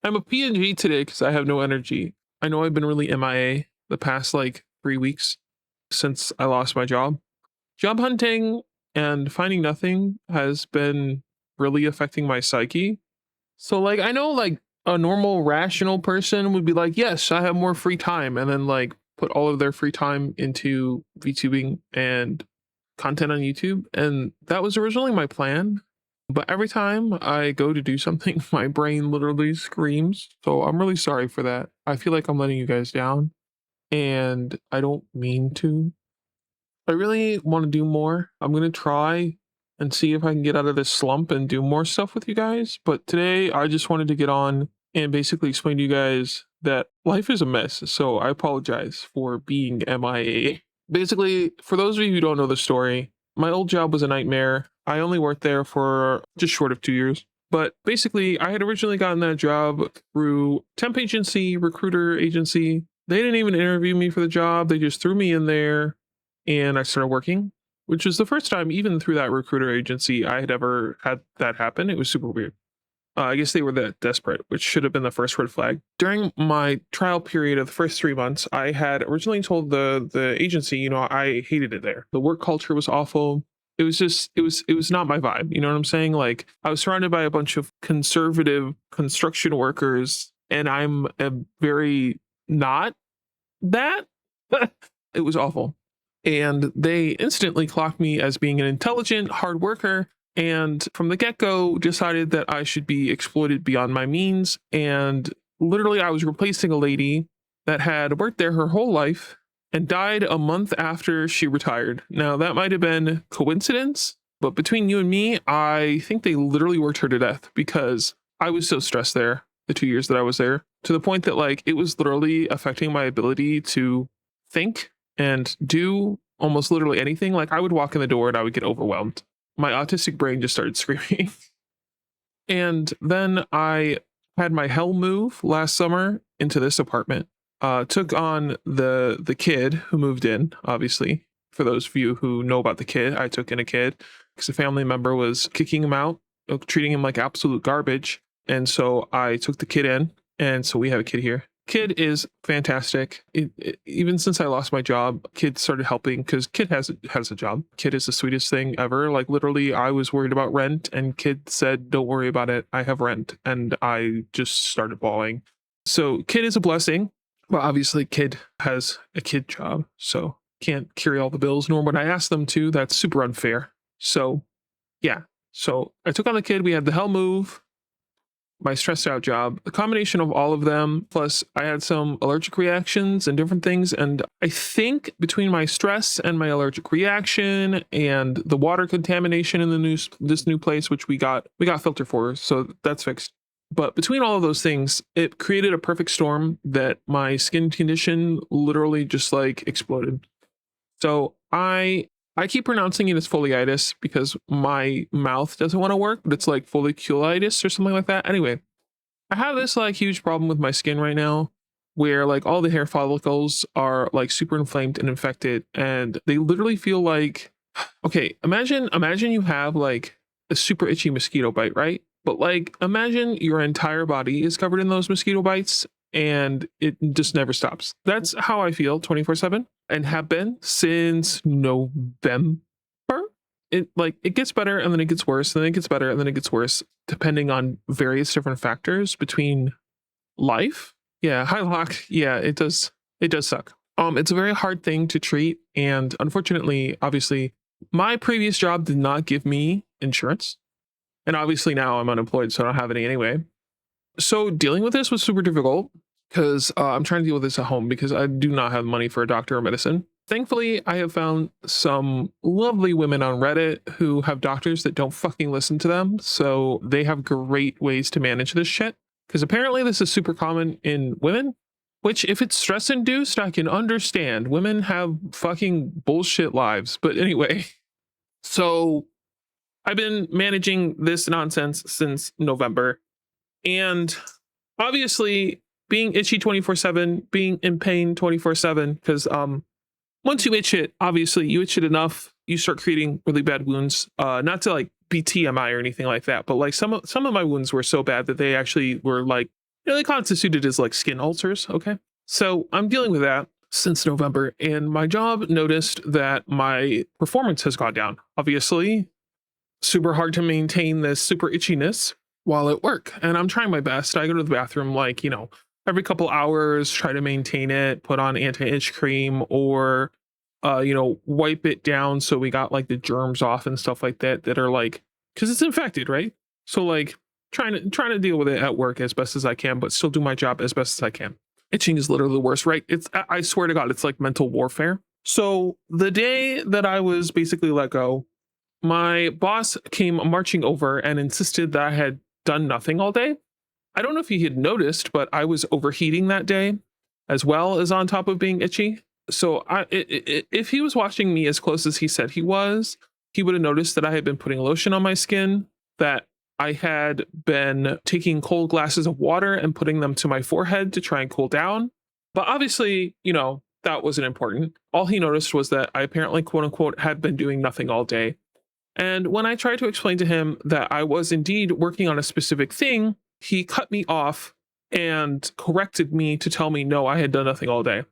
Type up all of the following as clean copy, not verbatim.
I'm a PNG today because I have no energy. I know I've been really MIA the past like 3 weeks since I lost my job. Job hunting and finding nothing has been really affecting my psyche. So like I know like a normal rational person would be like, yes, I have more free time, and then like put all of their free time into VTubing and content on YouTube. And that was originally my plan. But every time I go to do something, my brain literally screams. So I'm really sorry for that. I feel like I'm letting you guys down, and I don't mean to. I really want to do more. I'm going to try and see if I can get out of this slump and do more stuff with you guys. But today, I just wanted to get on and basically explain to you guys that life is a mess. So I apologize for being MIA. Basically, for those of you who don't know the story, my old job was a nightmare. I only worked there for just short of 2 years. But basically, I had originally gotten that job through temp agency, recruiter agency. They didn't even interview me for the job. They just threw me in there and I started working, which was the first time, even through that recruiter agency, I had ever had that happen. It was super weird. I guess they were that desperate, which should have been the first red flag. During my trial period of the first 3 months, I had originally told the agency, I hated it there. The work culture was awful. It was not my vibe. You know what I'm saying? Like I was surrounded by a bunch of conservative construction workers, and I'm a very not that. It was awful. And they instantly clocked me as being an intelligent, hard worker, and from the get go decided that I should be exploited beyond my means. And literally, I was replacing a lady that had worked there her whole life and died a month after she retired. Now, that might have been coincidence, but between you and me, I think they literally worked her to death because I was so stressed there the 2 years that I was there, to the point that like it was literally affecting my ability to think and do almost literally anything. Like I would walk in the door and I would get overwhelmed. My autistic brain just started screaming. And then I had my hell move last summer into this apartment. Took on the kid who moved in, obviously. For those of you who know about the kid, I took in a kid because a family member was kicking him out, treating him like absolute garbage. And so I took the kid in, and so we have a kid here. Kid is fantastic. Even since I lost my job, Kid started helping because Kid has a job. Kid is the sweetest thing ever. Like literally, I was worried about rent, and Kid said, "Don't worry about it. I have rent," and I just started bawling. So Kid is a blessing, but obviously, Kid has a kid job, so can't carry all the bills. Nor would I ask them to. That's super unfair. So yeah. So I took on the kid. We had the hell move, my stressed out job, a combination of all of them. Plus, I had some allergic reactions and different things. And I think between my stress and my allergic reaction and the water contamination in this new place, which we got filter for, so that's fixed. But between all of those things, it created a perfect storm that my skin condition literally just like exploded. So I keep pronouncing it as foliitis because my mouth doesn't want to work, but it's like folliculitis or something like that. Anyway, I have this like huge problem with my skin right now where like all the hair follicles are like super inflamed and infected, and they literally feel like, okay, imagine you have like a super itchy mosquito bite, right? But like imagine your entire body is covered in those mosquito bites and it just never stops. That's how I feel 24/7 and have been since November. It gets better and then it gets worse, and then it gets better and then it gets worse, depending on various different factors between life. Yeah, hi Lock. Yeah, it does suck. It's a very hard thing to treat, and unfortunately, obviously, my previous job did not give me insurance. And obviously now I'm unemployed, so I don't have any anyway. So dealing with this was super difficult because I'm trying to deal with this at home because I do not have money for a doctor or medicine. Thankfully, I have found some lovely women on Reddit who have doctors that don't fucking listen to them. So they have great ways to manage this shit. Because apparently this is super common in women, which if it's stress induced, I can understand. Women have fucking bullshit lives. But anyway, so I've been managing this nonsense since November. And obviously, being itchy 24/7, being in pain 24/7, because once you itch it, obviously you itch it enough, you start creating really bad wounds. Not to like be TMI or anything like that, but like some of my wounds were so bad that they actually were like they constituted as like skin ulcers. Okay. So I'm dealing with that since November, and my job noticed that my performance has gone down. Obviously, super hard to maintain this super itchiness while at work. And I'm trying my best. I go to the bathroom like, every couple hours, try to maintain it, put on anti-itch cream or wipe it down so we got like the germs off and stuff like that are like, because it's infected, right? So like trying to deal with it at work as best as I can, but still do my job as best as I can. Itching is literally the worst, right? I swear to God, it's like mental warfare. So the day that I was basically let go, my boss came marching over and insisted that I had done nothing all day. I don't know if he had noticed, but I was overheating that day as well as on top of being itchy. So if he was watching me as close as he said he was, he would have noticed that I had been putting lotion on my skin, that I had been taking cold glasses of water and putting them to my forehead to try and cool down. But obviously, that wasn't important. All he noticed was that I apparently, quote unquote, had been doing nothing all day. And when I tried to explain to him that I was indeed working on a specific thing, he cut me off and corrected me to tell me, no, I had done nothing all day,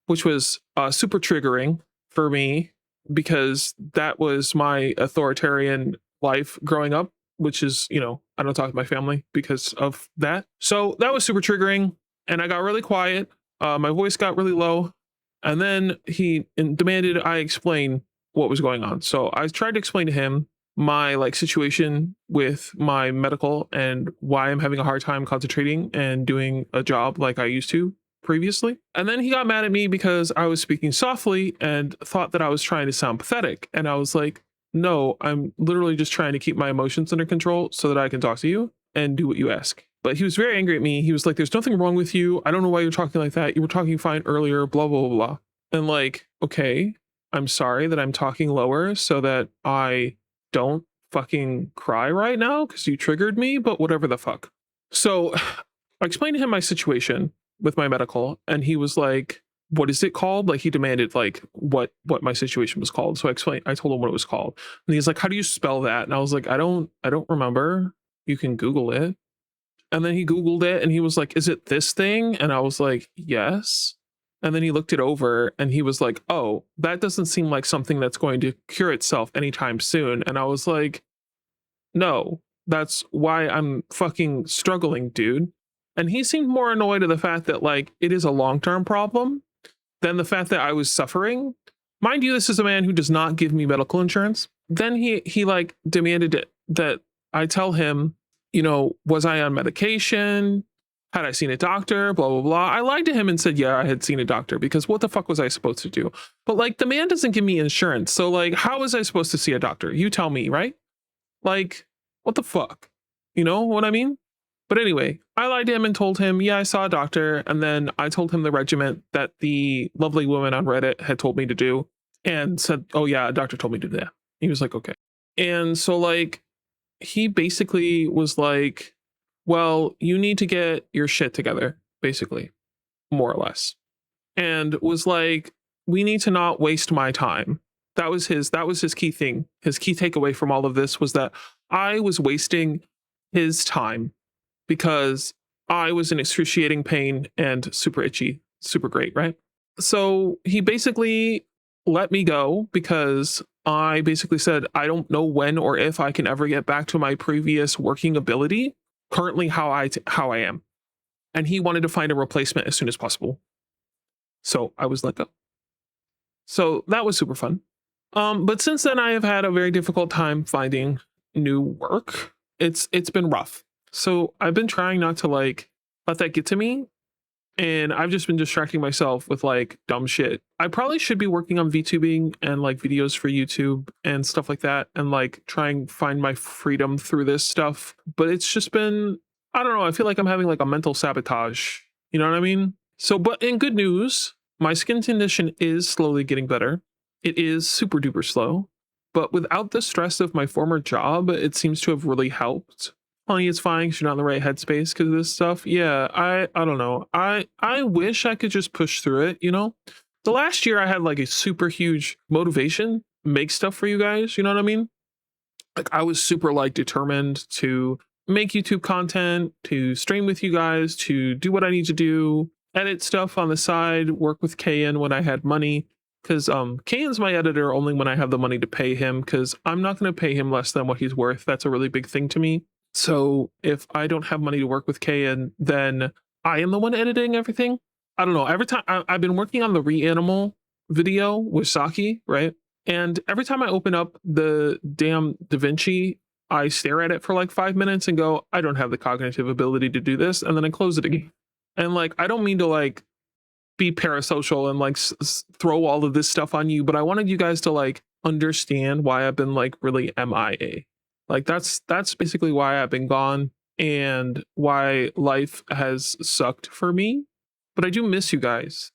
which was super triggering for me because that was my authoritarian life growing up, which is, I don't talk to my family because of that. So that was super triggering. And I got really quiet. My voice got really low. And then he demanded I explain what was going on. So I tried to explain to him my like situation with my medical and why I'm having a hard time concentrating and doing a job like I used to previously. And then he got mad at me because I was speaking softly and thought that I was trying to sound pathetic. And I was like, no, I'm literally just trying to keep my emotions under control so that I can talk to you and do what you ask. But he was very angry at me. He was like, there's nothing wrong with you. I don't know why you're talking like that. You were talking fine earlier, blah, blah, blah, blah. And like, okay, I'm sorry that I'm talking lower so that I don't fucking cry right now because you triggered me, but whatever the fuck. So I explained to him my situation with my medical, and he was like, what is it called? Like he demanded like what my situation was called. So I told him what it was called. And he's like, how do you spell that? And I was like, I don't remember. You can Google it. And then he Googled it and he was like, is it this thing? And I was like, yes. And then he looked it over and he was like, oh, that doesn't seem like something that's going to cure itself anytime soon. And I was like, no, that's why I'm fucking struggling, dude. And he seemed more annoyed at the fact that like it is a long-term problem than the fact that I was suffering. Mind you, this is a man who does not give me medical insurance. Then he like demanded it that I tell him, was I on medication? Had I seen a doctor? Blah, blah, blah. I lied to him and said, yeah, I had seen a doctor because what the fuck was I supposed to do? But like the man doesn't give me insurance. So like, how was I supposed to see a doctor? You tell me, right? Like, what the fuck? You know what I mean? But anyway, I lied to him and told him, yeah, I saw a doctor. And then I told him the regimen that the lovely woman on Reddit had told me to do and said, oh yeah, a doctor told me to do that. He was like, okay. And so like, he basically was like, well, you need to get your shit together, basically, more or less. And was like, we need to not waste my time. That was his key thing. His key takeaway from all of this was that I was wasting his time because I was in excruciating pain and super itchy, super great, right? So he basically let me go because I basically said, I don't know when or if I can ever get back to my previous working ability, currently how I am. And he wanted to find a replacement as soon as possible. So I was let go. So that was super fun. But since then I have had a very difficult time finding new work. It's been rough. So I've been trying not to like let that get to me. And I've just been distracting myself with like dumb shit. I probably should be working on VTubing and like videos for YouTube and stuff like that and like trying find my freedom through this stuff. But it's just been, I don't know, I feel like I'm having like a mental sabotage. You know what I mean? So, but in good news, my skin condition is slowly getting better. It is super duper slow, but without the stress of my former job, it seems to have really helped. Honey, it's fine because you're not in the right headspace because of this stuff. Yeah, I don't know. I wish I could just push through it, The last year I had like a super huge motivation, make stuff for you guys, you know what I mean? Like I was super like determined to make YouTube content, to stream with you guys, to do what I need to do, edit stuff on the side, work with Kayan when I had money. Because Kayan's my editor only when I have the money to pay him, because I'm not going to pay him less than what he's worth. That's a really big thing to me. So if I don't have money to work with Kayan, then I am the one editing everything. I don't know. Every time I've been working on the Reanimal video with Saki, right? And every time I open up the damn DaVinci, I stare at it for like 5 minutes and go, I don't have the cognitive ability to do this. And then I close it again. And like, I don't mean to like be parasocial and like throw all of this stuff on you, but I wanted you guys to like understand why I've been like really MIA. Like that's basically why I've been gone and why life has sucked for me. But I do miss you guys.